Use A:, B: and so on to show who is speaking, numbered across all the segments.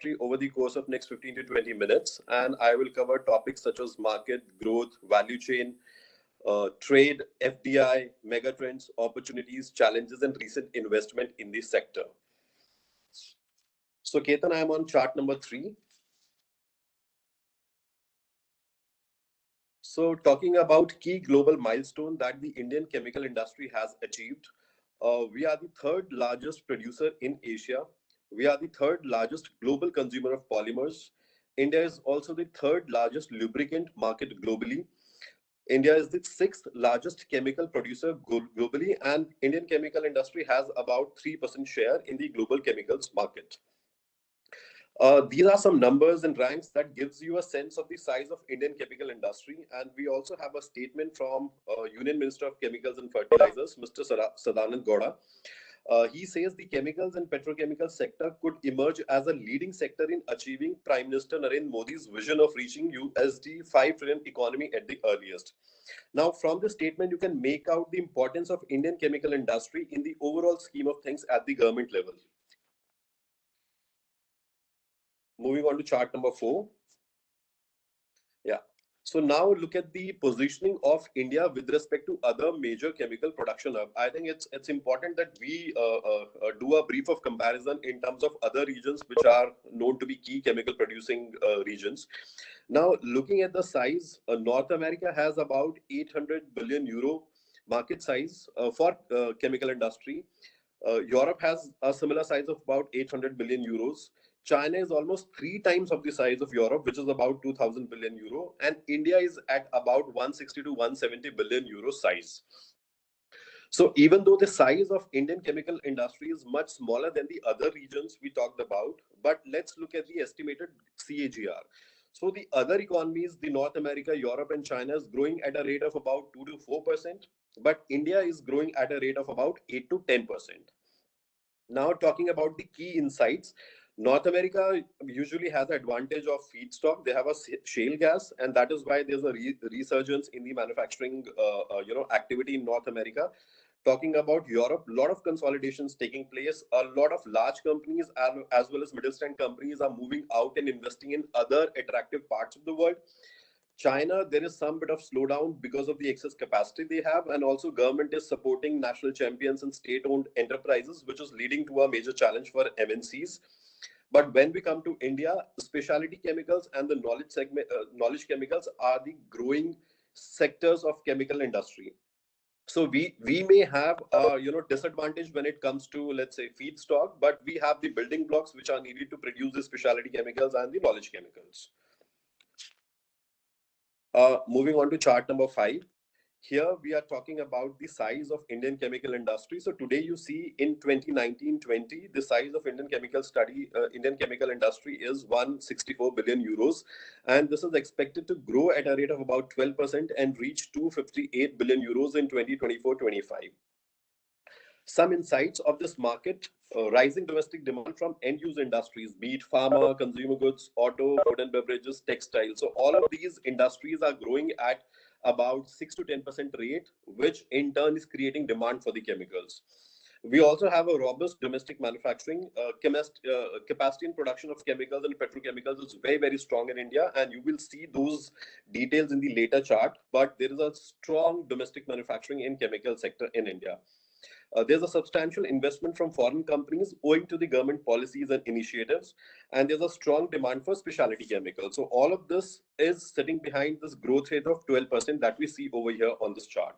A: industry over the course of next 15 to 20 minutes, and I will cover topics such as market, growth, value chain, trade, FDI, megatrends, opportunities, challenges, and recent investment in the sector. So Ketan, I am on chart number 3. So talking about key global milestone that the Indian chemical industry has achieved, we are the third largest producer in Asia. We are the third largest global consumer of polymers. India is also the third largest lubricant market globally. India is the 6th largest chemical producer globally, and Indian chemical industry has about 3% share in the global chemicals market. These are some numbers and ranks that gives you a sense of the size of Indian chemical industry. And we also have a statement from Union Minister of Chemicals and Fertilizers, Mr. Sadanand Gowda. He says the chemicals and petrochemical sector could emerge as a leading sector in achieving Prime Minister Narendra Modi's vision of reaching USD 5 trillion economy at the earliest. Now, from this statement, you can make out the importance of Indian chemical industry in the overall scheme of things at the government level. Moving on to chart number 4. Yeah. So now look at the positioning of India with respect to other major chemical production hub. I think it's important that we do a brief of comparison in terms of other regions which are known to be key chemical producing regions. Now, looking at the size, North America has about 800 billion euro market size for chemical industry. Europe has a similar size of about 800 billion euros. China is almost 3 times of the size of Europe, which is about 2000 billion euro. And India is at about 160 to 170 billion euro size. So even though the size of Indian chemical industry is much smaller than the other regions we talked about, but let's look at the estimated CAGR. So the other economies, the North America, Europe, and China is growing at a rate of about 2 to 4%, but India is growing at a rate of about 8 to 10%. Now talking about the key insights, North America usually has the advantage of feedstock. They have a shale gas, and that is why there's a resurgence in the manufacturing activity in North America. Talking about Europe, a lot of consolidations taking place. A lot of large companies as well as Mittelstand companies are moving out and investing in other attractive parts of the world. China, there is some bit of slowdown because of the excess capacity they have, and also government is supporting national champions and state-owned enterprises, which is leading to a major challenge for MNCs. But when we come to India, specialty chemicals and the knowledge chemicals are the growing sectors of chemical industry. So we may have disadvantage when it comes to, let's say, feedstock, but we have the building blocks which are needed to produce the specialty chemicals and the knowledge chemicals. Moving on to chart number 5. Here we are talking about the size of Indian chemical industry. So today you see in 2019-20, the size of Indian chemical industry is 164 billion euros. And this is expected to grow at a rate of about 12% and reach 258 billion euros in 2024-25. Some insights of this market: rising domestic demand from end-use industries, be it pharma, consumer goods, auto, food and beverages, textiles. So all of these industries are growing at about 6 to 10% rate, which in turn is creating demand for the chemicals. We also have a robust domestic manufacturing. Capacity and production of chemicals and petrochemicals is very, very strong in India, and you will see those details in the later chart. But there is a strong domestic manufacturing in chemical sector in India. There's a substantial investment from foreign companies owing to the government policies and initiatives, and there's a strong demand for specialty chemicals. So all of this is sitting behind this growth rate of 12% that we see over here on this chart.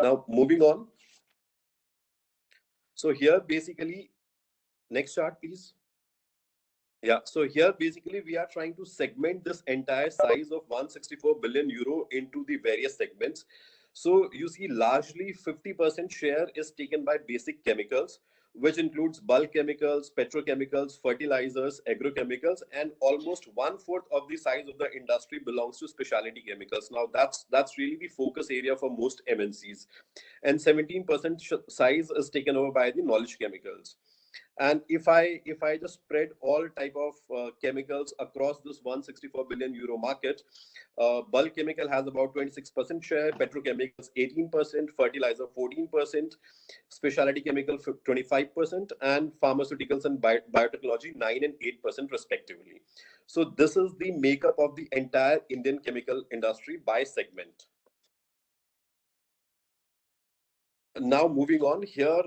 A: Now, moving on. So here, basically, next chart, please. Yeah, so here, basically, we are trying to segment this entire size of 164 billion euro into the various segments. So you see largely 50% share is taken by basic chemicals, which includes bulk chemicals, petrochemicals, fertilizers, agrochemicals, and almost 1/4 of the size of the industry belongs to specialty chemicals. Now that's really the focus area for most MNCs. And 17% size is taken over by the knowledge chemicals. And if I just spread all type of chemicals across this 164 billion euro market, bulk chemical has about 26% share, petrochemicals 18%, fertilizer 14%, specialty chemical 25%, and pharmaceuticals and biotechnology 9 and 8% respectively. So this is the makeup of the entire Indian chemical industry by segment. Now moving on here,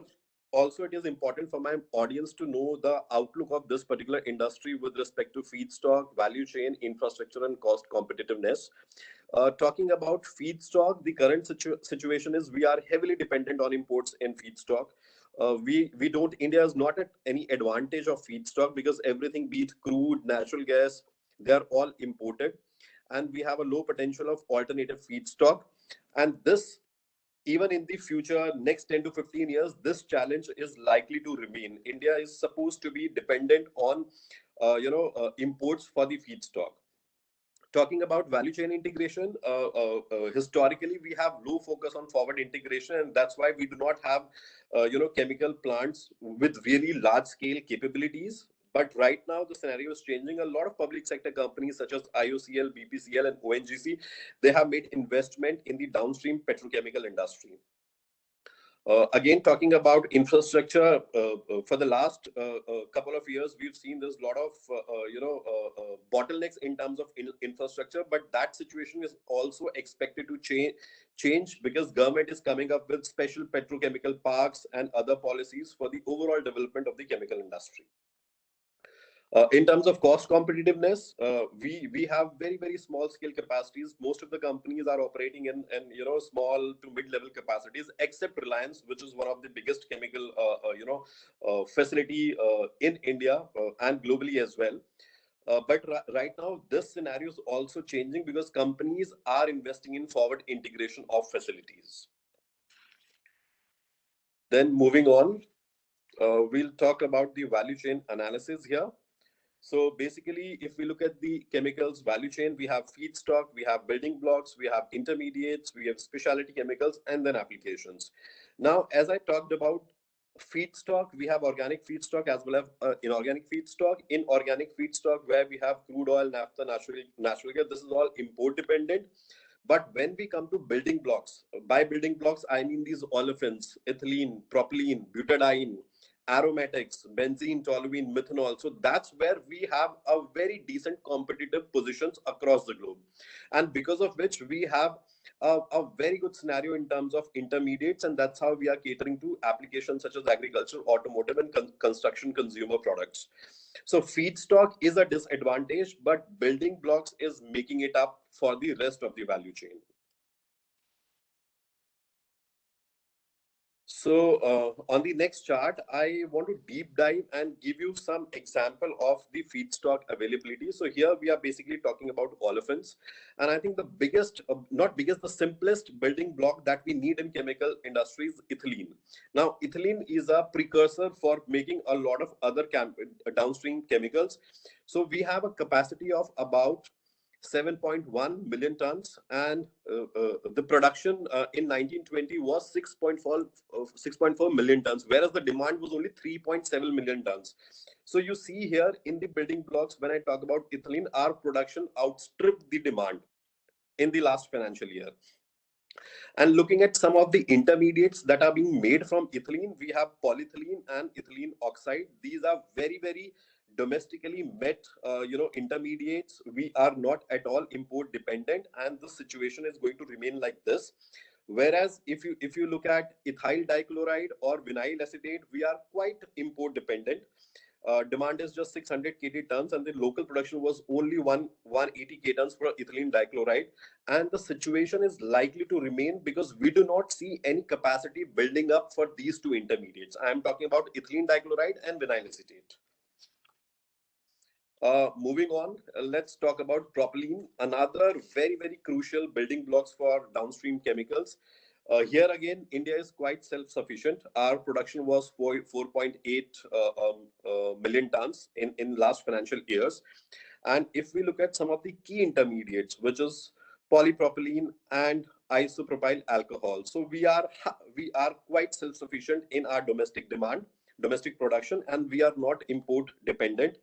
A: also it is important for my audience to know the outlook of this particular industry with respect to feedstock, value chain, infrastructure, and cost competitiveness. Talking about feedstock, the current situation is we are heavily dependent on imports in feedstock. We don't, India is not at any advantage of feedstock because everything, be it crude, natural gas, they are all imported, and we have a low potential of alternative feedstock. And this, even in the future, next 10 to 15 years, this challenge is likely to remain. India is supposed to be dependent on imports for the feedstock. Talking about value chain integration, historically we have low focus on forward integration, and that's why we do not have chemical plants with really large scale capabilities. But right now the scenario is changing. A lot of public sector companies such as IOCL, BPCL, and ONGC, they have made investment in the downstream petrochemical industry. Again, talking about infrastructure, for the last couple of years, we've seen there's a lot of bottlenecks in terms of infrastructure, but that situation is also expected to change because government is coming up with special petrochemical parks and other policies for the overall development of the chemical industry. In terms of cost competitiveness, we have very small scale capacities. Most of the companies are operating in small to mid level capacities, except Reliance, which is one of the biggest chemical facility in India and globally as well. But right now, this scenario is also changing because companies are investing in forward integration of facilities. Then moving on, we'll talk about the value chain analysis here. So basically, if we look at the chemicals value chain, we have feedstock, we have building blocks, we have intermediates, we have specialty chemicals, and then applications. Now, as I talked about feedstock, we have organic feedstock as well as inorganic feedstock. In organic feedstock, where we have crude oil, naphtha, natural gas, this is all import dependent. But when we come to building blocks, by building blocks, I mean these olefins, ethylene, propylene, butadiene, aromatics, benzene, toluene, methanol. So that's where we have a very decent competitive positions across the globe. And because of which we have a very good scenario in terms of intermediates, and that's how we are catering to applications such as agriculture, automotive, and construction consumer products. So feedstock is a disadvantage, but building blocks is making it up for the rest of the value chain. So on the next chart, I want to deep dive and give you some example of the feedstock availability. So here we are basically talking about olefins. And I think the biggest, not biggest, the simplest building block that we need in chemical industry is ethylene. Now, ethylene is a precursor for making a lot of other downstream chemicals. So we have a capacity of about 7.1 million tons, and the production in 1920 was 6.4 million tons, whereas the demand was only 3.7 million tons. So you see here in the building blocks, when I talk about ethylene, our production outstripped the demand in the last financial year. And looking at some of the intermediates that are being made from ethylene, we have polyethylene and ethylene oxide. These are very domestically met intermediates. We are not at all import dependent, and the situation is going to remain like this. Whereas if you look at ethyl dichloride or vinyl acetate, we are quite import dependent. Demand is just 600 kt tons, and the local production was only 180 kt tons for ethylene dichloride. And the situation is likely to remain because we do not see any capacity building up for these two intermediates. I am talking about ethylene dichloride and vinyl acetate. Moving on, let's talk about propylene, another very crucial building blocks for downstream chemicals. Here again, India is quite self-sufficient. Our production was 4.8 million tons in last financial years. And if we look at some of the key intermediates, which is polypropylene and isopropyl alcohol, so we are quite self-sufficient in our domestic demand. domestic production, and we are not import dependent.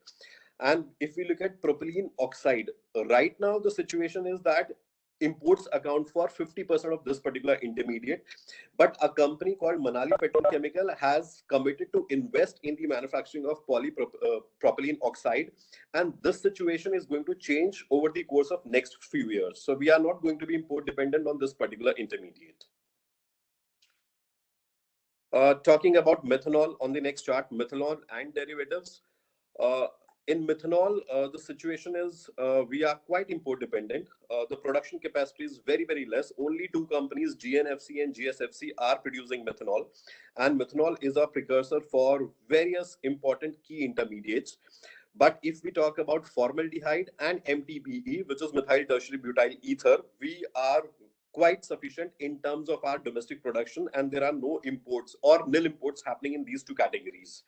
A: And if we look at propylene oxide, right now the situation is that imports account for 50% of this particular intermediate. But a company called Manali Petrochemical has committed to invest in the manufacturing of propylene oxide. And this situation is going to change over the course of next few years. So we are not going to be import dependent on this particular intermediate. Talking about methanol on the next chart, methanol and derivatives. Uh, in methanol, the situation is we are quite import dependent. The production capacity is very, very less. Only two companies, GNFC and GSFC, are producing methanol. And methanol is a precursor for various important key intermediates. But if we talk about formaldehyde and MTBE, which is methyl tertiary butyl ether, we are quite sufficient in terms of our domestic production, and there are no imports or nil imports happening in these two categories.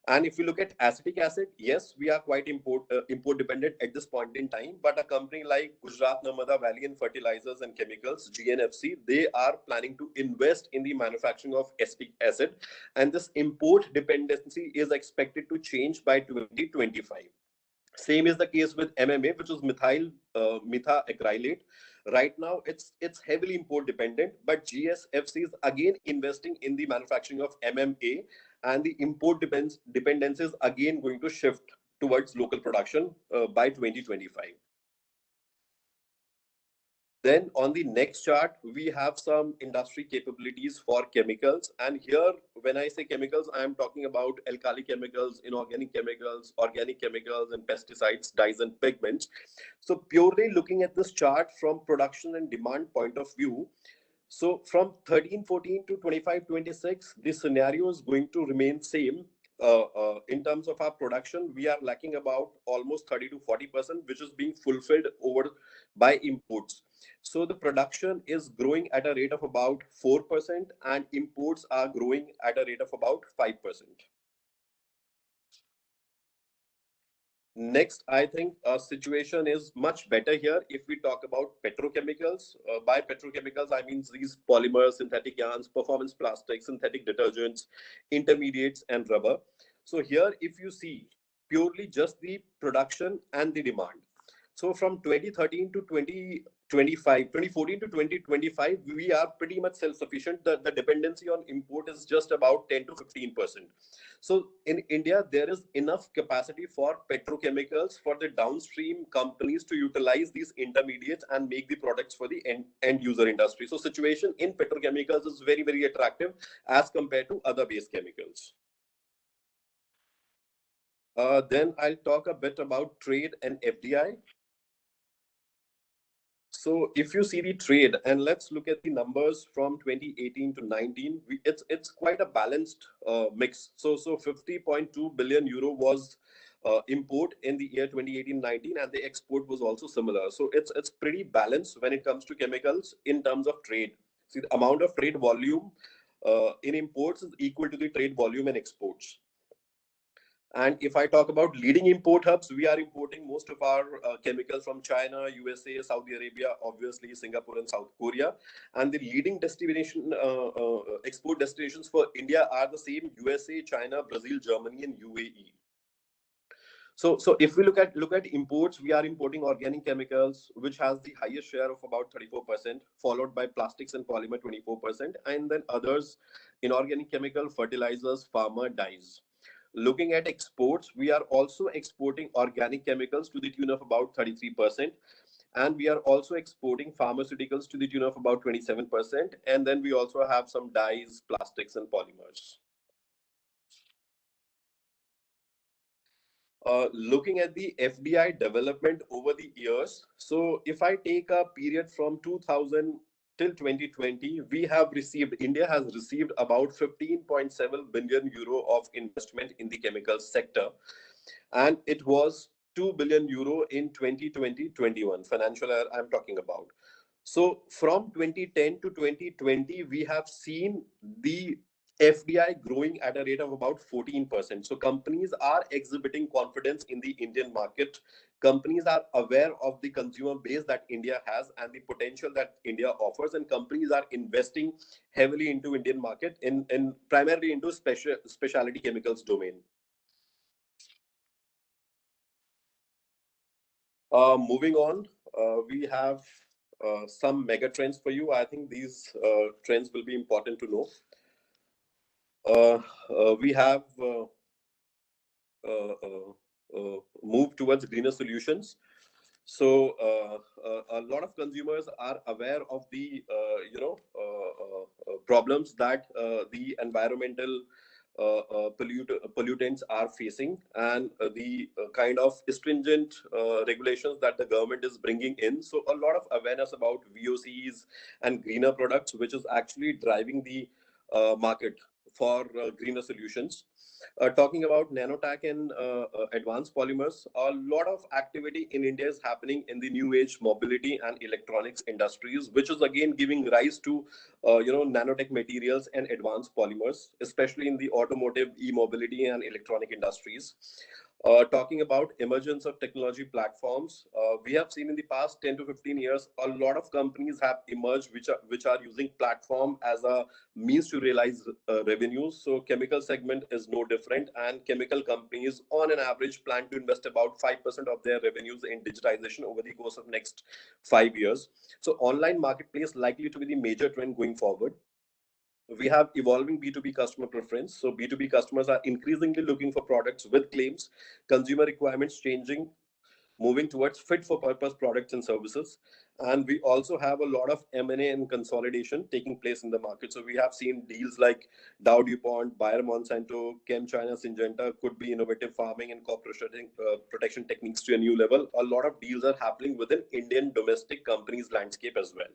A: And if you look at acetic acid, yes, we are quite import dependent at this point in time. But a company like Gujarat Narmada Valley and Fertilizers and Chemicals, GNFC, they are planning to invest in the manufacturing of acetic acid, and this import dependency is expected to change by 2025. Same is the case with MMA, which is methyl methaacrylate. Right now, it's heavily import dependent, but GSFC is again investing in the manufacturing of MMA, and the import dependence is again going to shift towards local production by 2025. Then on the next chart, we have some industry capabilities for chemicals. And here, when I say chemicals, I'm talking about alkali chemicals, inorganic chemicals, organic chemicals, and pesticides, dyes, and pigments. So purely looking at this chart from production and demand point of view, so from 13-14 to 25-26, the scenario is going to remain same. In terms of our production, we are lacking about almost 30 to 40%, which is being fulfilled over by imports. So the production is growing at a rate of about 4%, and imports are growing at a rate of about 5%. Next, I think our situation is much better here if we talk about petrochemicals. By petrochemicals, I mean these polymers, synthetic yarns, performance plastics, synthetic detergents, intermediates, and rubber. So here, if you see purely just the production and the demand. So from 2013 to 2025, 2014 to 2025, we are pretty much self-sufficient. The dependency on import is just about 10 to 15%. So in India, there is enough capacity for petrochemicals, for the downstream companies to utilize these intermediates and make the products for the end user industry. So situation in petrochemicals is very, very attractive as compared to other base chemicals. Then I'll talk a bit about trade and FDI. So if you see the trade, and let's look at the numbers from 2018 to 19, it's quite a balanced mix. So 50.2 billion euro was import in the year 2018-19, and the export was also similar. So it's pretty balanced when it comes to chemicals in terms of trade. See, the amount of trade volume in imports is equal to the trade volume in exports. And if I talk about leading import hubs, we are importing most of our chemicals from China, USA, Saudi Arabia, obviously Singapore and South Korea. And the leading destination export destinations for India are the same: USA, China, Brazil, Germany, and UAE. So if we look at imports, we are importing organic chemicals, which has the highest share of about 34%, followed by plastics and polymer 24%, and then others: inorganic chemical, fertilizers, pharma, dyes. Looking at exports, we are also exporting organic chemicals to the tune of about 33%. And we are also exporting pharmaceuticals to the tune of about 27%. And then we also have some dyes, plastics, and polymers. Looking at the FDI development over the years. So if I take a period from 2000 till 2020, India has received about 15.7 billion euro of investment in the chemical sector. And it was 2 billion euro in 2020-21 financial year I'm talking about. So from 2010 to 2020, we have seen the FDI growing at a rate of about 14%. So companies are exhibiting confidence in the Indian market. Companies are aware of the consumer base that India has and the potential that India offers, and companies are investing heavily into Indian market in primarily into specialty chemicals domain. Moving on, we have some mega trends for you. I think these trends will be important to know. We have move towards greener solutions. So a lot of consumers are aware of the problems that the environmental pollutants are facing, and the kind of stringent regulations that the government is bringing in. So a lot of awareness about VOCs and greener products, which is actually driving the market for greener solutions. Talking about nanotech and advanced polymers, a lot of activity in India is happening in the new age mobility and electronics industries, which is again giving rise to nanotech materials and advanced polymers, especially in the automotive, e-mobility, and electronic industries. Talking about emergence of technology platforms, we have seen in the past 10 to 15 years, a lot of companies have emerged which are using platform as a means to realize revenues. So chemical segment is no different, and chemical companies on an average plan to invest about 5% of their revenues in digitization over the course of next 5 years. So online marketplace likely to be the major trend going forward. We have evolving B2B customer preference. So B2B customers are increasingly looking for products with claims, consumer requirements changing, moving towards fit for purpose products and services. And we also have a lot of M&A and consolidation taking place in the market. So we have seen deals like Dow DuPont, Bayer Monsanto, Chem China Syngenta could be innovative farming and crop protection techniques to a new level. A lot of deals are happening within Indian domestic companies landscape as well.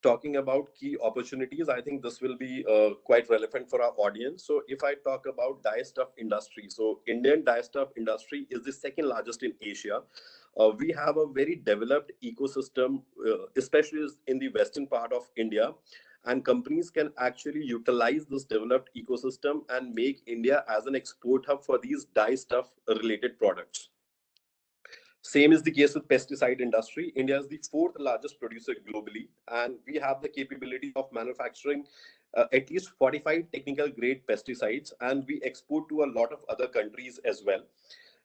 A: Talking about key opportunities, I think this will be quite relevant for our audience. So if I talk about dyestuff industry, so Indian dyestuff industry is the second largest in Asia. We have a very developed ecosystem, especially in the western part of India, and companies can actually utilize this developed ecosystem and make India as an export hub for these dyestuff related products. Same is the case with pesticide industry. India is the fourth largest producer globally, and we have the capability of manufacturing at least 45 technical grade pesticides, and we export to a lot of other countries as well.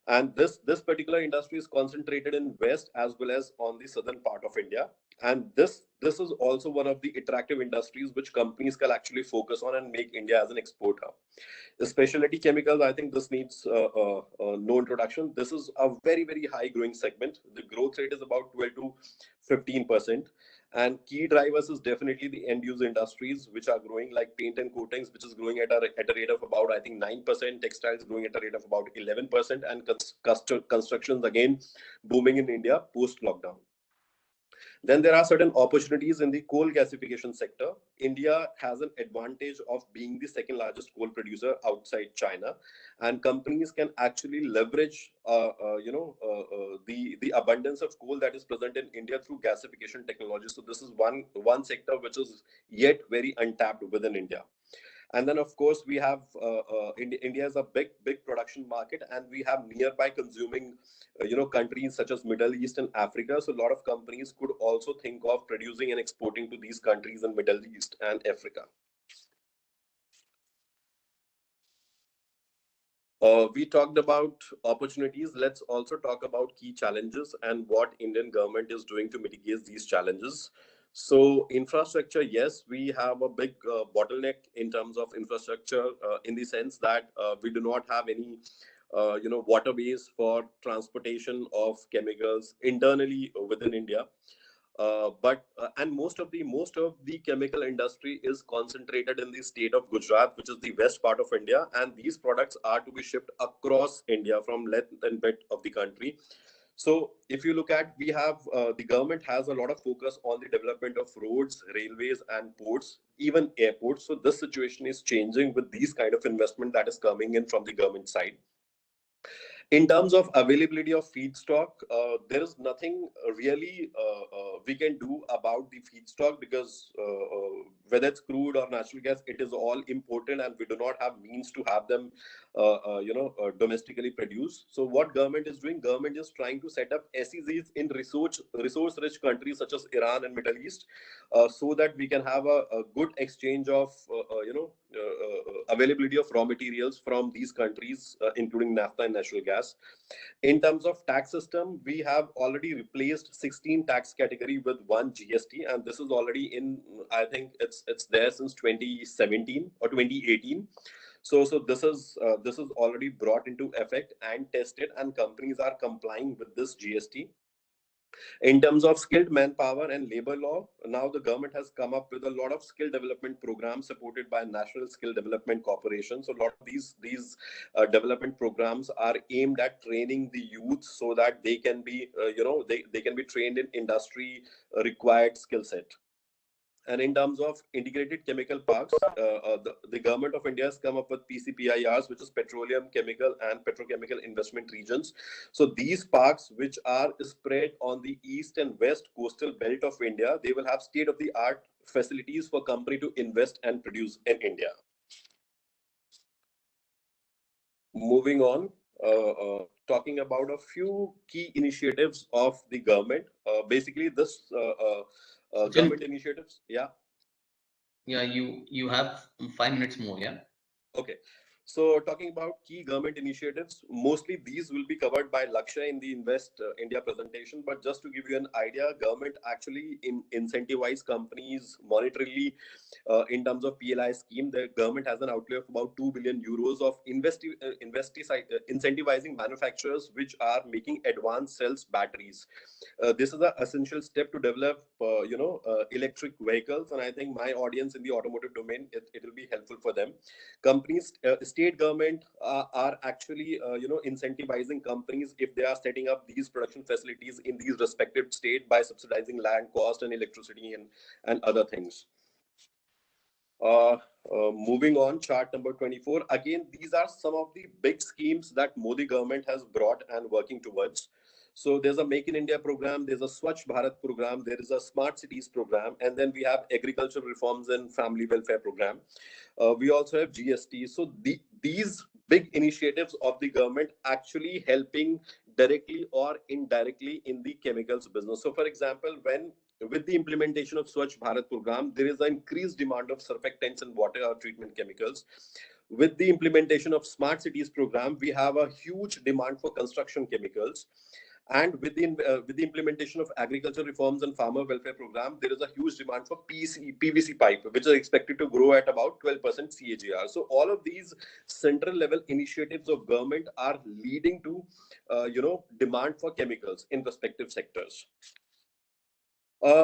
A: And this particular industry is concentrated in west as well as on the southern part of India. And this is also one of the attractive industries which companies can actually focus on and make India as an exporter. The specialty chemicals, I think this needs no introduction. This is a very, very high growing segment. The growth rate is about 12 to 15%. And key drivers is definitely the end user industries, which are growing, like paint and coatings, which is growing at a rate of about, I think, 9%. Textiles growing at a rate of about 11%. And constructions, again, booming in India post-lockdown. Then there are certain opportunities in the coal gasification sector. India has an advantage of being the second largest coal producer outside China, and companies can actually leverage, the abundance of coal that is present in India through gasification technology. So this is one sector which is yet very untapped within India. And then, of course, we have India is a big production market, and we have nearby consuming, countries such as Middle East and Africa. So a lot of companies could also think of producing and exporting to these countries in Middle East and Africa. We talked about opportunities. Let's also talk about key challenges and what Indian government is doing to mitigate these challenges. So infrastructure, yes, we have a big bottleneck in terms of infrastructure, in the sense that we do not have any, waterways for transportation of chemicals internally within India. And most of the chemical industry is concentrated in the state of Gujarat, which is the west part of India, and these products are to be shipped across India from length and breadth of the country. So if you look at, we have the government has a lot of focus on the development of roads, railways, and ports, even airports. So this situation is changing with these kind of investment that is coming in from the government side. In terms of availability of feedstock, there is nothing really we can do about the feedstock because whether it's crude or natural gas, it is all imported, and we do not have means to have them, domestically produced. So what government is doing? Government is trying to set up SEZs in resource-rich countries such as Iran and Middle East, so that we can have a good exchange of availability of raw materials from these countries, including naphtha and natural gas. In terms of tax system, we have already replaced 16 tax category with one GST, and this is already in, I think it's there since 2017 or 2018. So this is already brought into effect and tested, and companies are complying with this GST. In terms of skilled manpower and labor law, now the government has come up with a lot of skill development programs supported by National Skill Development Corporation. So a lot of these development programs are aimed at training the youth so that they can be, they can be trained in industry required skill set. And in terms of integrated chemical parks, the government of India has come up with PCPIRs, which is Petroleum, Chemical, and Petrochemical Investment Regions. So these parks, which are spread on the east and west coastal belt of India, they will have state-of-the-art facilities for company to invest and produce in India. Moving on, talking about a few key initiatives of the government. Basically, this government initiatives, yeah.
B: Yeah, you have 5 minutes more, yeah.
A: Okay. So talking about key government initiatives, mostly these will be covered by Lakshay in the Invest India presentation. But just to give you an idea, government actually incentivize companies monetarily in terms of PLI scheme. The government has an outlay of about 2 billion euros of incentivizing manufacturers which are making advanced cells batteries. This is an essential step to develop, electric vehicles. And I think my audience in the automotive domain, it will be helpful for them. Companies, state government are actually incentivizing companies if they are setting up these production facilities in these respective state by subsidizing land cost and electricity and other things. Moving on, chart number 24. Again, these are some of the big schemes that Modi government has brought and working towards. So there's a Make in India program, there's a Swachh Bharat program, there is a Smart Cities program, and then we have agricultural reforms and family welfare program. We also have GST. So these big initiatives of the government actually helping directly or indirectly in the chemicals business. So for example, with the implementation of Swachh Bharat program, there is an increased demand of surfactants and water treatment chemicals. With the implementation of Smart Cities program, we have a huge demand for construction chemicals. And with the implementation of agriculture reforms and farmer welfare program, there is a huge demand for PVC pipe, which is expected to grow at about 12% CAGR. So all of these central level initiatives of government are leading to, demand for chemicals in respective sectors.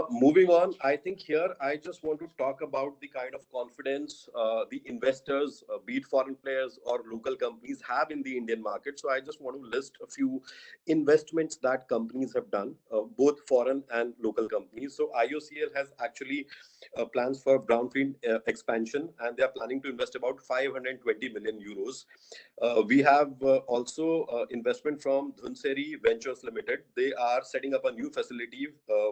A: Moving on, I think here I just want to talk about the kind of confidence the investors, be it foreign players or local companies, have in the Indian market. So I just want to list a few investments that companies have done, both foreign and local companies. So IOCL has actually plans for brownfield expansion, and they are planning to invest about 520 million euros. We have also investment from Dhunseri Ventures Limited. They are setting up a new facility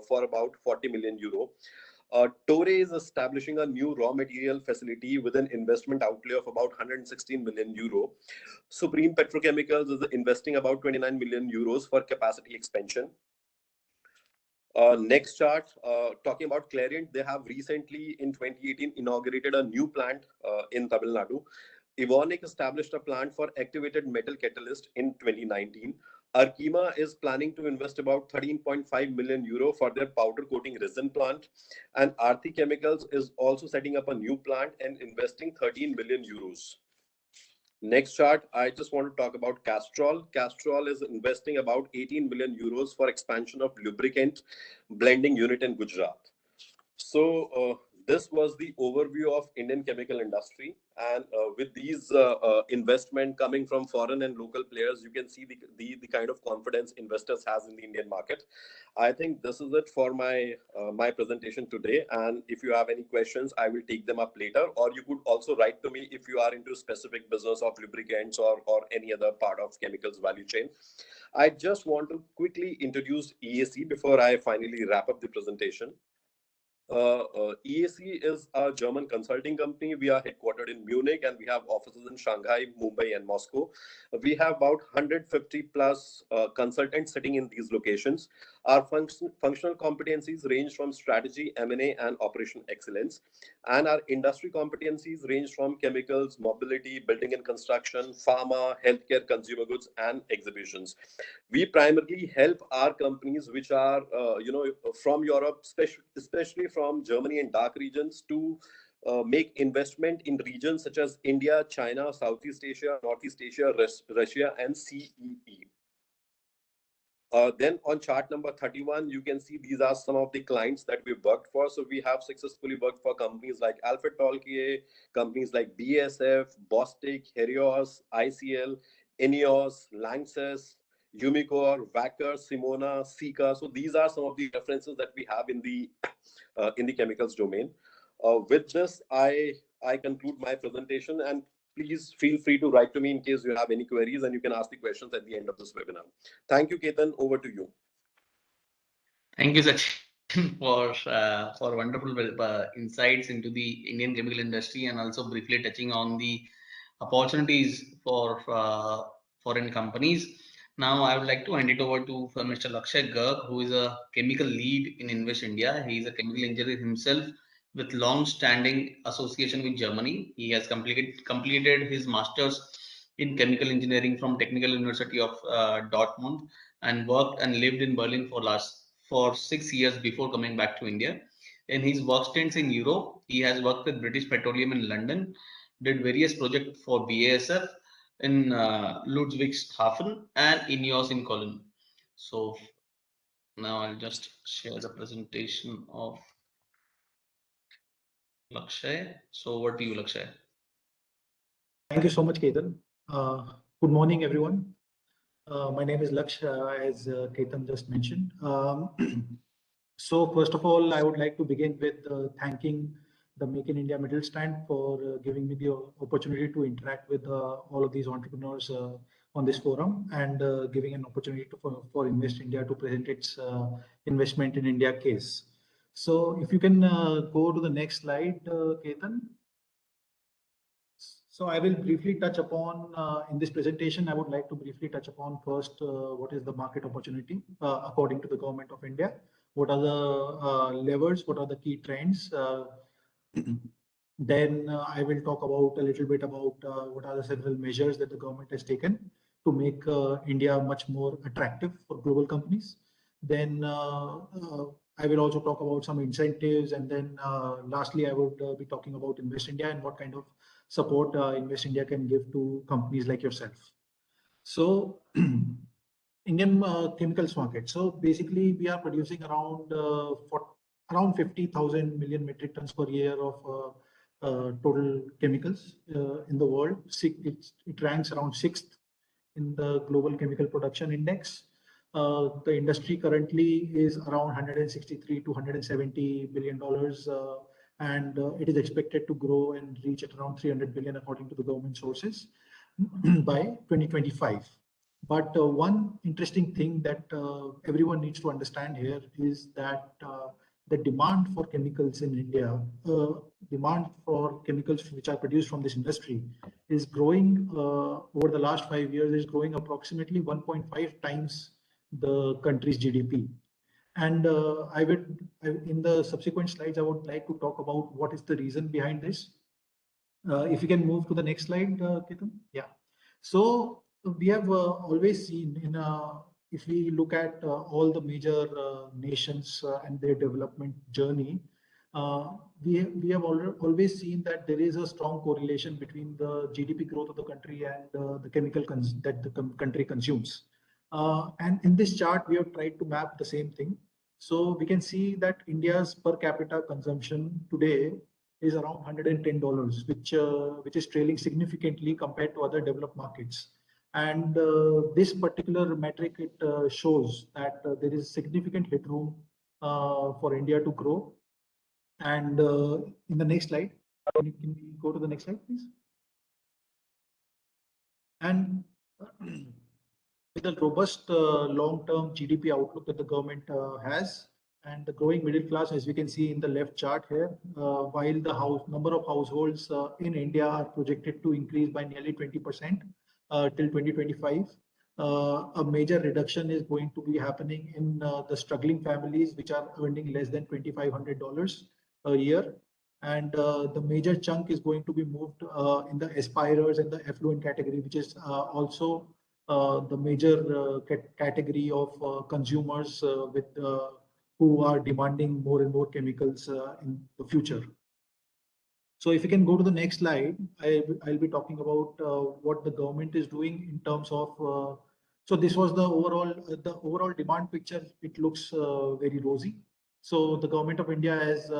A: for about 40 million euro. Torre is establishing a new raw material facility with an investment outlay of about 116 million euro. Supreme Petrochemicals is investing about 29 million euros for capacity expansion. Next chart, talking about Clariant, they have recently in 2018 inaugurated a new plant in Tamil Nadu. Evonik established a plant for activated metal catalyst in 2019. Arkema is planning to invest about 13.5 million euro for their powder coating resin plant. And Aarti Chemicals is also setting up a new plant and investing 13 million euros. Next chart, I just want to talk about Castrol. Castrol is investing about 18 million euros for expansion of lubricant blending unit in Gujarat. So this was the overview of Indian chemical industry. And with these investment coming from foreign and local players, you can see the kind of confidence investors has in the Indian market. I think this is it for my presentation today. And if you have any questions, I will take them up later. Or you could also write to me if you are into specific business of lubricants or any other part of chemicals value chain. I just want to quickly introduce EAC before I finally wrap up the presentation. EAC is a German consulting company. We are headquartered in Munich and we have offices in Shanghai, Mumbai, and Moscow. We have about 150 plus consultants sitting in these locations. Our functional competencies range from strategy, M&A, and operation excellence. And our industry competencies range from chemicals, mobility, building and construction, pharma, healthcare, consumer goods, and exhibitions. We primarily help our companies which are from Europe, especially from Germany and DACH regions, to make investment in regions such as India, China, Southeast Asia, Northeast Asia, Russia, and CEE. Then on chart number 31, you can see these are some of the clients that we've worked for. So we have successfully worked for companies like Alfred Tolkier, companies like BASF, Bostik, Helios, ICL, Ineos, Lanxess, Umicore, Wacker, Simona, Sika. So these are some of the references that we have in the chemicals domain. With this, I conclude my presentation, and please feel free to write to me in case you have any queries, and you can ask the questions at the end of this webinar. Thank you, Ketan. Over to you.
B: Thank you, Sachin, for wonderful insights into the Indian chemical industry, and also briefly touching on the opportunities for foreign companies. Now, I would like to hand it over to Mr. Lakshay Garg, who is a chemical lead in Invest India. He is a chemical engineer himself with long-standing association with Germany. He has completed his master's in chemical engineering from Technical University of Dortmund, and worked and lived in Berlin for 6 years before coming back to India. In his work stints in Europe, he has worked with British Petroleum in London, did various projects for BASF in Ludwigshafen and Ineos in Cologne. So now I'll just share the presentation of Lakshay. So over to you, Lakshay.
C: Thank you so much, Ketan. Good morning, everyone. My name is Lakshay, as Ketan just mentioned. So first of all, I would like to begin with thanking the Make in India Mittelstand for giving me the opportunity to interact with all of these entrepreneurs on this forum, and giving an opportunity for Invest India to present its investment in India case. So if you can go to the next slide, Ketan. So I will briefly touch upon, in this presentation, I would like to briefly touch upon first, what is the market opportunity according to the government of India? What are the levers? What are the key trends? Then I will talk about a little bit about what are the several measures that the government has taken to make India much more attractive for global companies. Then I will also talk about some incentives, and then lastly, I would be talking about Invest India and what kind of support Invest India can give to companies like yourself. So Indian chemicals market. So basically, we are producing around 50,000 million metric tons per year of total chemicals in the world. It ranks around 6th in the global chemical production index. The industry currently is around 163 to 170 billion dollars, and it is expected to grow and reach at around 300 billion according to the government sources by 2025. But one interesting thing that everyone needs to understand here is that the demand for chemicals in India, demand for chemicals which are produced from this industry, is growing over the last 5 years, is growing approximately 1.5 times the country's GDP. And in the subsequent slides, I would like to talk about what is the reason behind this. If you can move to the next slide, Ketan. Yeah. So we have always seen if we look at all the major nations and their development journey, we have always seen that there is a strong correlation between the GDP growth of the country and the chemical that the country consumes. And in this chart, we have tried to map the same thing. So we can see that India's per capita consumption today is around $110, which is trailing significantly compared to other developed markets. And this particular metric, it shows that there is significant headroom for India to grow. And in the next slide, can we go to the next slide, please? And with the robust long-term GDP outlook that the government has, and the growing middle class, as we can see in the left chart here, while the number of households in India are projected to increase by nearly 20% till 2025. A major reduction is going to be happening in the struggling families, which are earning less than $2,500 a year. And the major chunk is going to be moved in the aspirers and the affluent category, which is also the major category of consumers who are demanding more and more chemicals in the future. So if you can go to the next slide, I'll be talking about what the government is doing in terms of. So this was the overall demand picture. It looks very rosy. So the government of India has,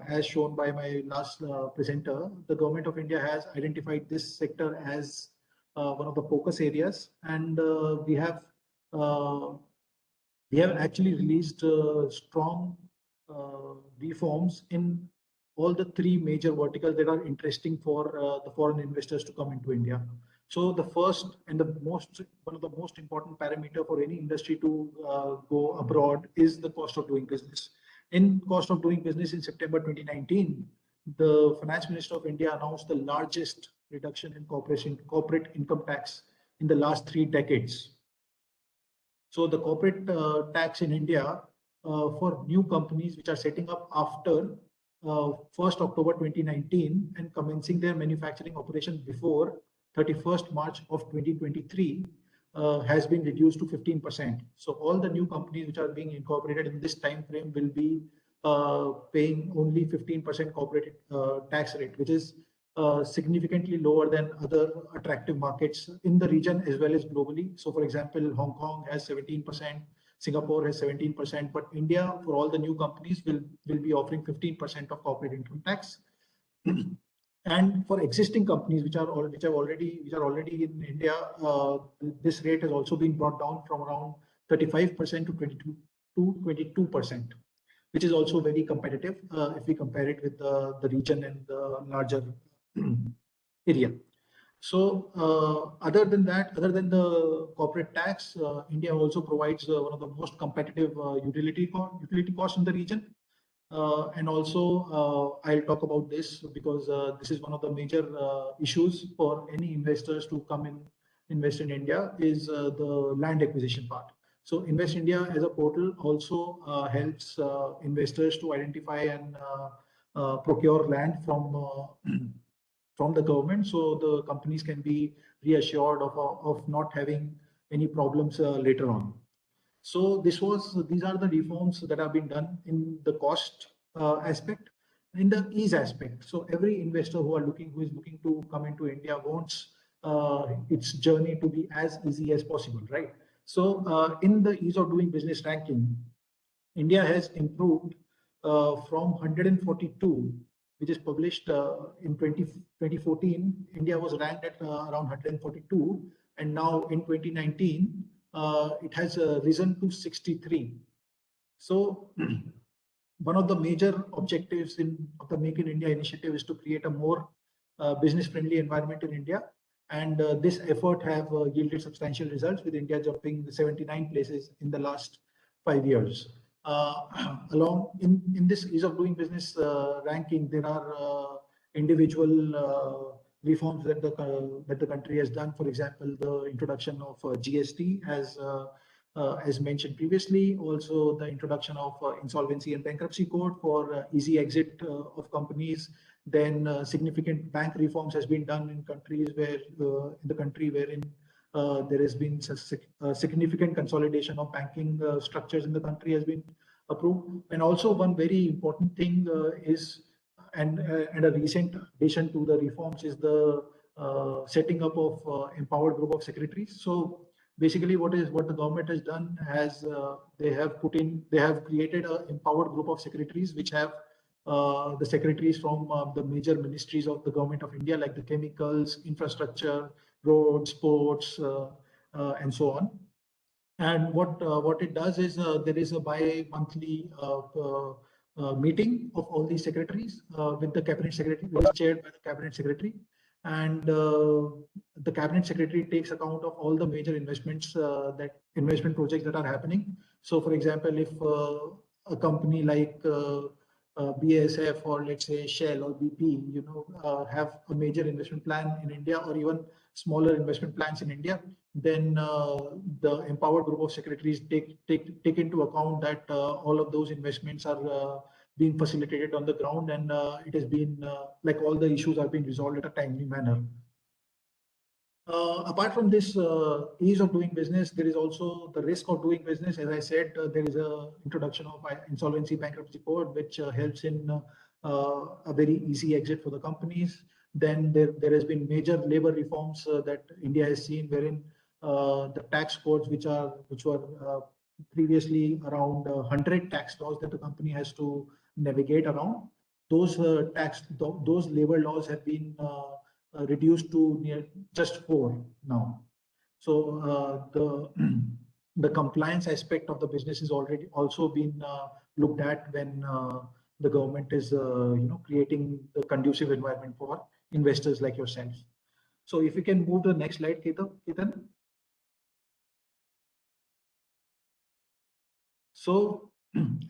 C: as shown by my last presenter, the government of India has identified this sector as one of the focus areas, and we have actually released strong reforms in all the three major verticals that are interesting for the foreign investors to come into India. So the first and one of the most important parameter for any industry to go abroad is the cost of doing business. In cost of doing business in September 2019, the Finance Minister of India announced the largest reduction in corporate income tax in the last 3 decades. So the corporate tax in India for new companies which are setting up after 1st October 2019 and commencing their manufacturing operation before 31st March of 2023 has been reduced to 15%. So all the new companies which are being incorporated in this time frame will be paying only 15% corporate tax rate, which is significantly lower than other attractive markets in the region as well as globally. So for example, Hong Kong has 17%, Singapore has 17%, but India, for all the new companies, will be offering 15% of corporate income tax. And for existing companies which are already in India, this rate has also been brought down from around 35% to 22%, which is also very competitive if we compare it with the region and the larger area. So other than the corporate tax, India also provides one of the most competitive utility costs in the region. And also, I'll talk about this because this is one of the major issues for any investors to come in invest in India is the land acquisition part. So Invest India as a portal also helps investors to identify and procure land from the government, so the companies can be reassured of not having any problems later on. So these are the reforms that have been done in the cost aspect. In the ease aspect, so every investor who is looking to come into India wants its journey to be as easy as possible, right? So in the ease of doing business ranking, India has improved from 142, which is published in 2014. India was ranked at around 142, and now in 2019 it has risen to 63. So one of the major objectives of the Make in India initiative is to create a more business-friendly environment in India, and this effort have yielded substantial results, with India jumping 79 places in the last 5 years. Along in this ease of doing business ranking, there are individual reforms that the country has done. For example, the introduction of GST as mentioned previously, also the introduction of insolvency and bankruptcy code for easy exit of companies. Then significant bank reforms has been done in countries where wherein there has been significant consolidation of banking structures in the country has been approved. And also one very important thing is and a recent addition to the reforms is the setting up of empowered group of secretaries. So basically what the government has done has they have created an empowered group of secretaries which have the secretaries from the major ministries of the government of India, like the chemicals, infrastructure, roads, ports, and so on. And what it does is there is a bi-monthly meeting of all these secretaries with the cabinet secretary, which is chaired by the cabinet secretary. And the cabinet secretary takes account of all the major investment projects that are happening. So, for example, if a company like BASF or let's say Shell or BP, have a major investment plan in India or even smaller investment plans in India, then the empowered group of secretaries take into account that all of those investments are being facilitated on the ground, and it has been like all the issues are being resolved at a timely manner. Apart from this ease of doing business, there is also the risk of doing business. As I said, there is a introduction of insolvency bankruptcy code, which helps in a very easy exit for the companies. Then there has been major labor reforms that India has seen, wherein the tax codes, which were previously around 100 tax laws that the company has to navigate around, those labor laws have been reduced to near just 4 now. So the compliance aspect of the business is already also been looked at when the government is creating the conducive environment for investors like yourself. So if you can move to the next slide, Ketan. So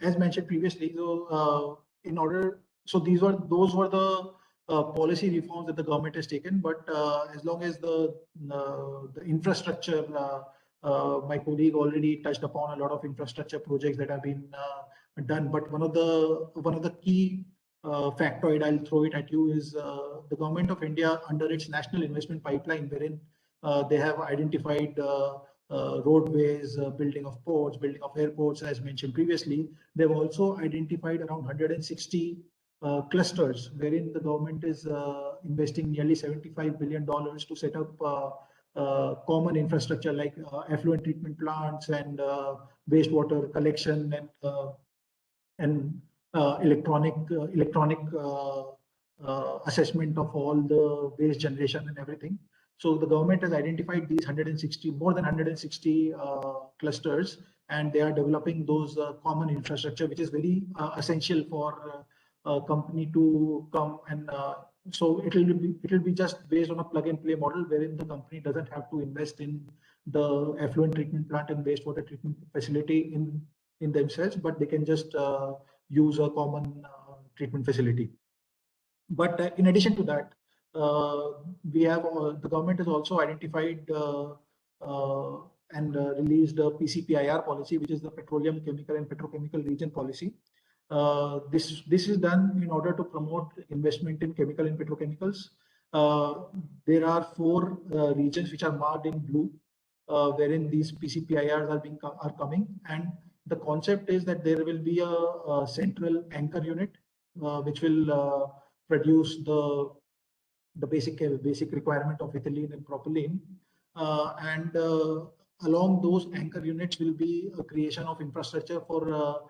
C: as mentioned previously, those were the policy reforms that the government has taken, but as long as the infrastructure, my colleague already touched upon a lot of infrastructure projects that have been done. But one of the key factoid, I'll throw it at you, is the government of India, under its national investment pipeline, wherein they have identified roadways, building of ports, building of airports, as mentioned previously. They've also identified around 160 clusters, wherein the government is investing nearly $75 billion to set up common infrastructure like effluent treatment plants and wastewater collection and electronic assessment of all the waste generation and everything. So the government has identified these more than 160 clusters, and they are developing those common infrastructure, which is very essential for a company to come. And so it will be just based on a plug and play model, wherein the company doesn't have to invest in the effluent treatment plant and wastewater treatment facility in themselves, but they can just use a common treatment facility. But in addition to that, we have the government has also identified and released a PCPIR policy, which is the Petroleum, Chemical and Petrochemical Region Policy. This is done in order to promote investment in chemical and petrochemicals. There are 4 regions which are marked in blue, wherein these PCPIRs are coming, and the concept is that there will be a central anchor unit which will produce the basic requirement of ethylene and propylene, and along those anchor units will be a creation of infrastructure for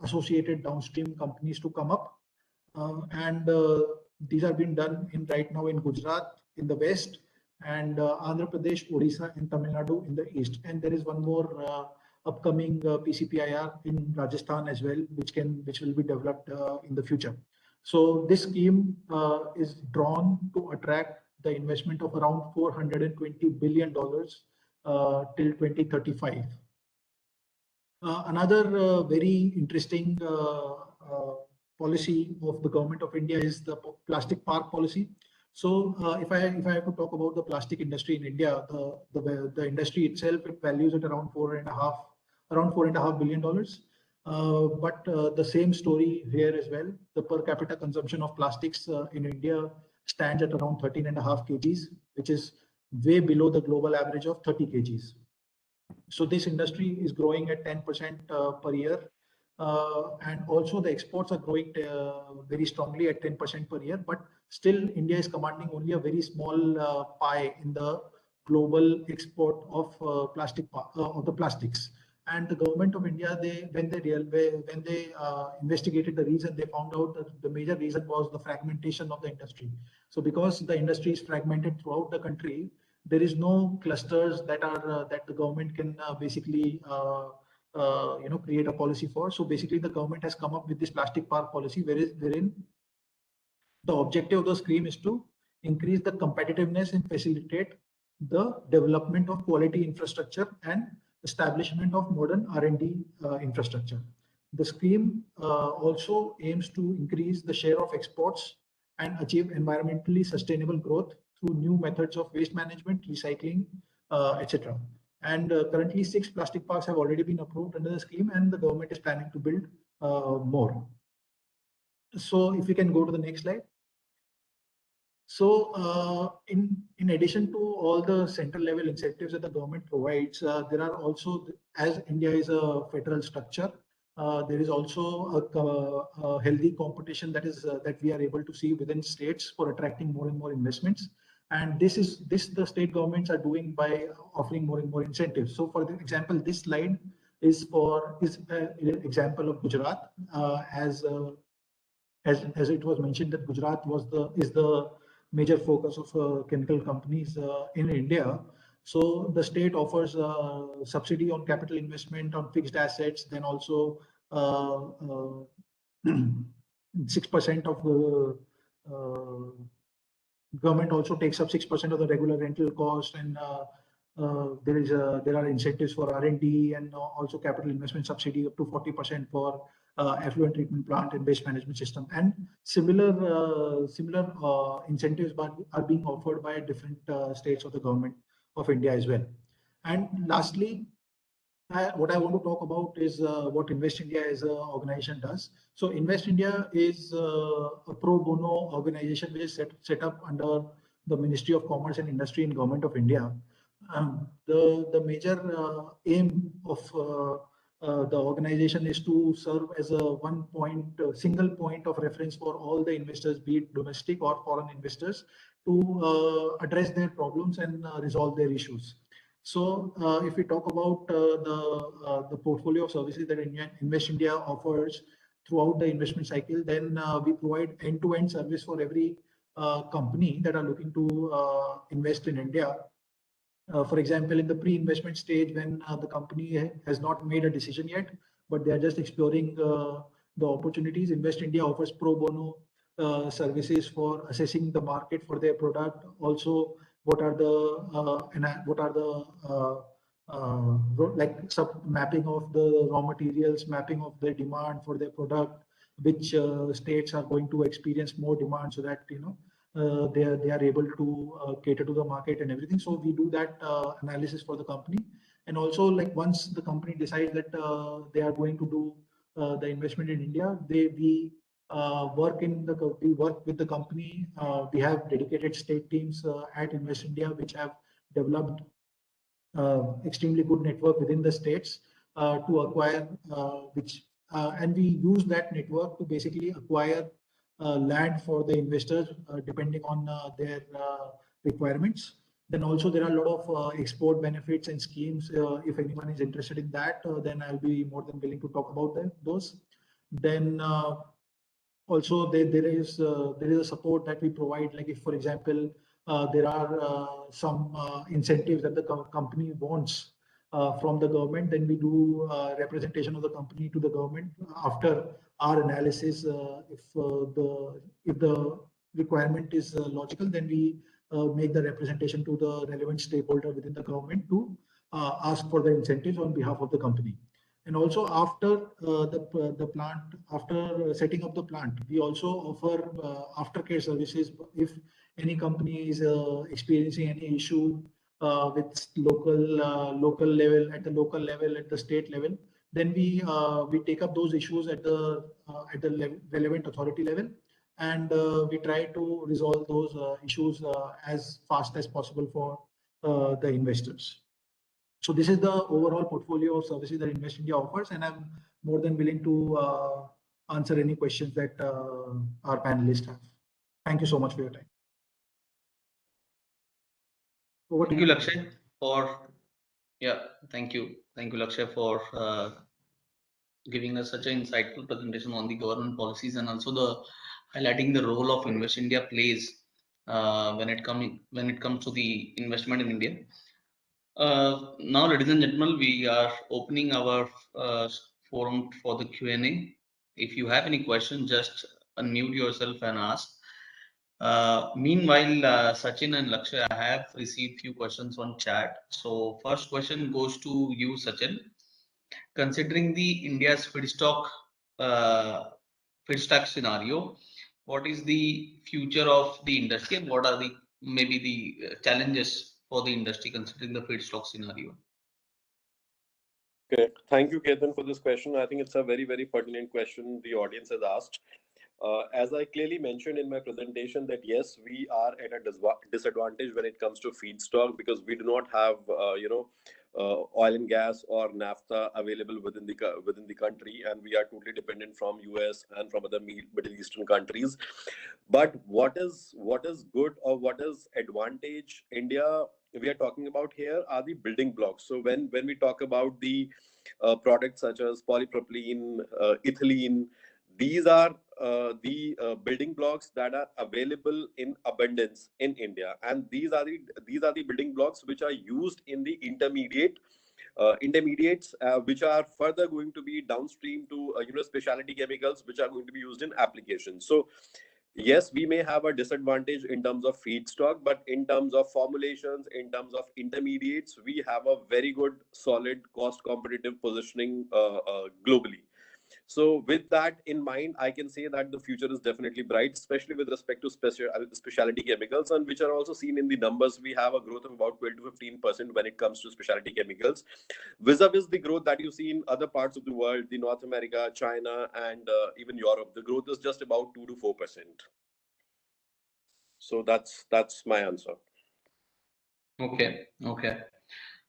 C: associated downstream companies to come up, and these are being done right now in Gujarat in the west, and Andhra Pradesh, Odisha, and Tamil Nadu in the east. And there is one more upcoming PCPIR in Rajasthan as well, which will be developed in the future. So this scheme is drawn to attract the investment of around $420 billion till 2035. Another very interesting policy of the government of India is the plastic park policy. So if I have to talk about the plastic industry in India, the industry itself, it values at around $4.5 billion. But the same story here as well. The per capita consumption of plastics in India stands at around 13.5 kgs, which is way below the global average of 30 kgs. So this industry is growing at 10% per year. And also the exports are growing very strongly at 10% per year. But still, India is commanding only a very small pie in the global export of the plastics. And the government of India, when they investigated the reason, they found out that the major reason was the fragmentation of the industry. So because the industry is fragmented throughout the country, there is no clusters that are that the government can basically create a policy for. So basically, the government has come up with this plastic park policy, wherein the objective of the scheme is to increase the competitiveness and facilitate the development of quality infrastructure and establishment of modern R&D infrastructure. The scheme also aims to increase the share of exports and achieve environmentally sustainable growth through new methods of waste management, recycling, etc. And currently 6 plastic parks have already been approved under the scheme, and the government is planning to build more. So if we can go to the next slide. So in addition to all the central level incentives that the government provides, there are also, as India is a federal structure, there is also a healthy competition that we are able to see within states for attracting more and more investments. And this the state governments are doing by offering more and more incentives. So for example, this slide is an example of Gujarat, as it was mentioned that Gujarat is the major focus of chemical companies in India. So the state offers subsidy on capital investment on fixed assets, then also 6% of the government also takes up 6% of the regular rental cost, and there are incentives for R&D and also capital investment subsidy up to 40% for effluent treatment plant and waste management system. And similar incentives are being offered by different states of the government of India as well. And lastly, what I want to talk about is what Invest India as an organization does. So Invest India is a pro bono organization which is set up under the Ministry of Commerce and Industry in Government of India. The major aim of the organization is to serve as a single point of reference for all the investors, be it domestic or foreign investors, to address their problems and resolve their issues. So if we talk about the portfolio of services that Invest India offers throughout the investment cycle, then we provide end-to-end service for every company that are looking to invest in India. For example, in the pre-investment stage, when the company has not made a decision yet, but they are just exploring the opportunities, Invest India offers pro bono services for assessing the market for their product. Also, what are the like mapping of the raw materials, mapping of the demand for their product, which states are going to experience more demand, so that they are able to cater to the market and everything. So we do that analysis for the company. And also, like, once the company decides that they are going to do the investment in India, we work with the company. We have dedicated state teams at Invest India, which have developed extremely good network within the states to acquire and we use that network to basically acquire land for the investors depending on their requirements. Then also there are a lot of export benefits and schemes. If anyone is interested in that, then I'll be more than willing to talk about those. Then also there is a support that we provide. Like if, for example, there are some incentives that the company wants from the government, then we do representation of the company to the government after our analysis. If the requirement is logical, then we make the representation to the relevant stakeholder within the government to ask for the incentives on behalf of the company. And also after the plant, after setting up the plant, we also offer aftercare services. If any company is experiencing any issue with local level, at the state level, then we take up those issues at the relevant authority level, and we try to resolve those issues as fast as possible for the investors. So this is the overall portfolio of services that Invest India offers, and I'm more than willing to answer any questions that our panelists have. Thank you so much for your time.
B: Thank you, Lakshay, for Yeah, thank you, Lakshay, for giving us such an insightful presentation on the government policies and also the highlighting the role of Invest India plays when it comes to the investment in India. Now, ladies and gentlemen, we are opening our forum for the Q&A. If you have any questions, just unmute yourself and ask. Meanwhile, Sachin and Lakshay, I have received few questions on chat. So first question goes to you, Sachin. Considering the India's feedstock scenario, what is the future of the industry and what are the maybe the challenges for the industry considering the feedstock scenario?
A: Okay, thank you, Ketan, for this question. I think it's a very, very pertinent question the audience has asked. As I clearly mentioned in my presentation, that yes, we are at a disadvantage when it comes to feedstock because we do not have, oil and gas or naphtha available within the country, and we are totally dependent from US and from other Middle Eastern countries. But what is good or what is advantage India we are talking about here are the building blocks. So when we talk about the products such as polypropylene, ethylene, these are the building blocks that are available in abundance in India, and these are the building blocks which are used in the intermediates, which are further going to be downstream to specialty chemicals, which are going to be used in applications. So yes, we may have a disadvantage in terms of feedstock, but in terms of formulations, in terms of intermediates, we have a very good, solid, cost competitive positioning globally. So with that in mind, I can say that the future is definitely bright, especially with respect to specialty chemicals, and which are also seen in the numbers. We have a growth of about 12 to 15% when it comes to specialty chemicals, vis-a-vis the growth that you see in other parts of the world, the North America, China, and even Europe. The growth is just about 2 to 4%. So that's my answer.
B: Okay.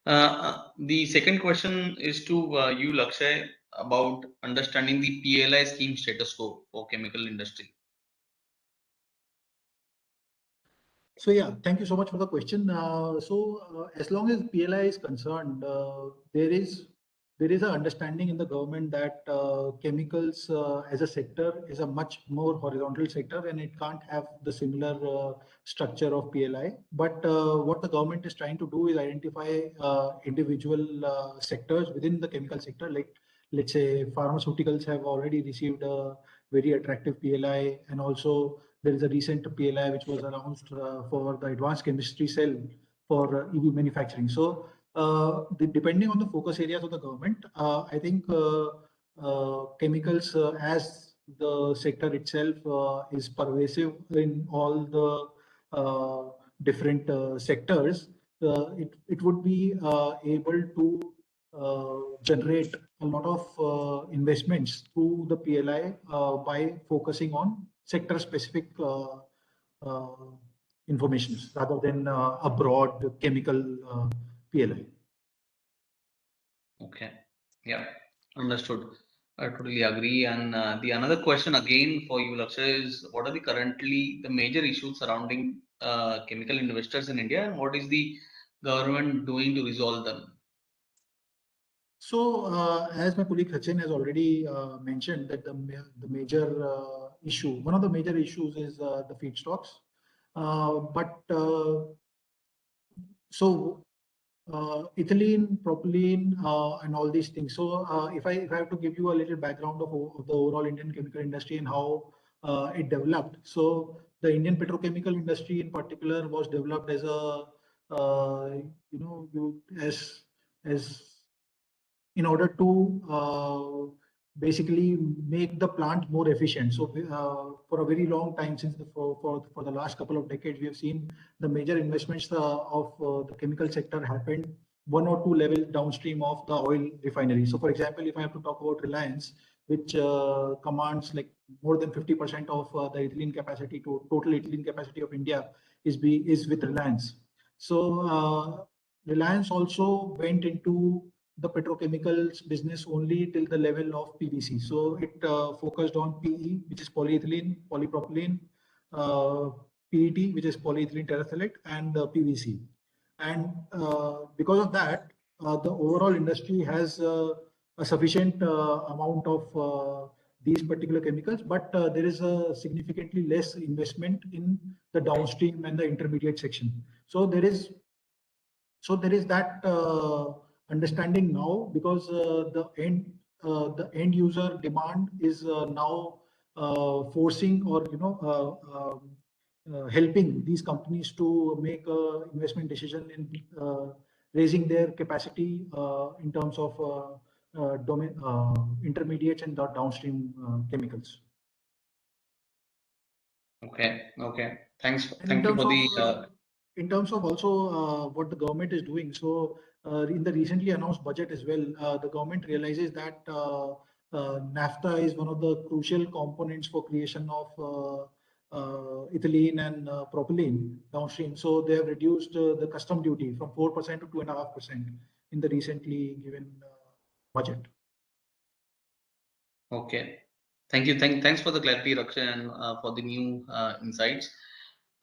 B: The second question is to you, Lakshay, about understanding the PLI scheme status quo for chemical industry.
C: So yeah, thank you so much for the question. As long as PLI is concerned, there is an understanding in the government that chemicals as a sector is a much more horizontal sector and it can't have the similar structure of PLI. But what the government is trying to do is identify individual sectors within the chemical sector, like let's say pharmaceuticals have already received a very attractive PLI, and also there is a recent PLI which was announced for the advanced chemistry cell for EV manufacturing. So depending on the focus areas of the government, I think chemicals as the sector itself is pervasive in all the different sectors. It would be able to generate a lot of investments through the PLI by focusing on sector specific information rather than a broad chemical PLI.
B: Okay. Yeah, understood. I totally agree. And the another question again for you, Lakshay, is what are the currently the major issues surrounding chemical investors in India, and what is the government doing to resolve them?
C: So, as my colleague Sachin has already mentioned, that the major issue, one of the major issues is the feedstocks. Ethylene, propylene, and all these things. So, if I have to give you a little background of the overall Indian chemical industry and how it developed. So, the Indian petrochemical industry in particular was developed as a as in order to basically make the plant more efficient. So for a very long time, since for the last couple of decades, we have seen the major investments of the chemical sector happened one or two levels downstream of the oil refinery. So for example, if I have to talk about Reliance, which commands like more than 50% of the ethylene capacity, to total ethylene capacity of India is with Reliance. So Reliance also went into the petrochemicals business only till the level of PVC. So it focused on PE, which is polyethylene, polypropylene, PET, which is polyethylene terephthalate, and PVC. And because of that, the overall industry has a sufficient amount of these particular chemicals, but there is a significantly less investment in the downstream and the intermediate section. So there is that understanding now, because the end user demand is now forcing, or helping these companies to make a investment decision in raising their capacity in terms of intermediates and the downstream chemicals.
B: Okay. Thank
C: In
B: you
C: terms
B: for
C: of
B: the.
C: in terms of also what the government is doing, so in the recently announced budget as well, the government realizes that naphtha is one of the crucial components for creation of ethylene and propylene downstream. So they have reduced the custom duty from 4% to 2.5% in the recently given budget.
B: Okay. Thank you. Thanks for the clarity, Lakshay, and for the new insights.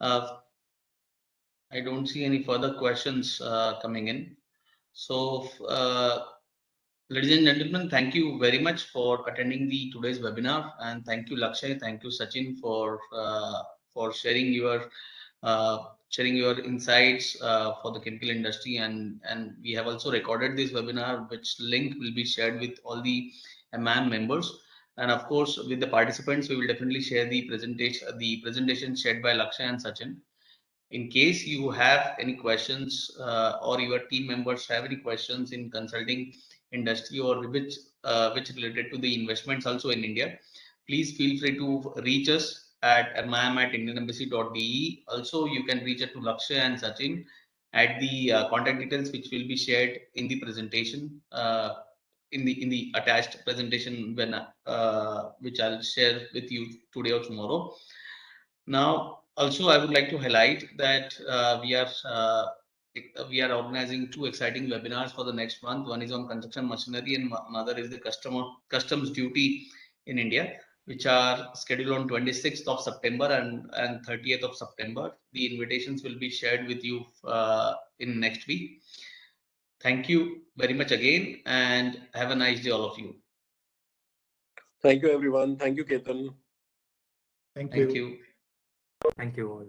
B: I don't see any further questions coming in. So, ladies and gentlemen, thank you very much for attending today's webinar, and thank you, Lakshay, thank you, Sachin, for sharing your insights for the chemical industry, and we have also recorded this webinar, which link will be shared with all the MIIM members. And of course, with the participants, we will definitely share the presentation shared by Lakshay and Sachin. In case you have any questions or your team members have any questions in consulting industry, or which related to the investments also in India, please feel free to reach us at miim@indianembassy.de. Also, you can reach out to Lakshay and Sachin at the contact details which will be shared in the presentation, in the attached presentation which I'll share with you today or tomorrow. Now, also, I would like to highlight that we are organizing two exciting webinars for the next month. One is on construction machinery, and another is the customs duty in India, which are scheduled on 26th of September and 30th of September. The invitations will be shared with you in next week. Thank you very much again, and have a nice day, all of you.
A: Thank you, everyone. Thank you, Ketan.
C: Thank you.
B: Thank you.
D: Thank you all.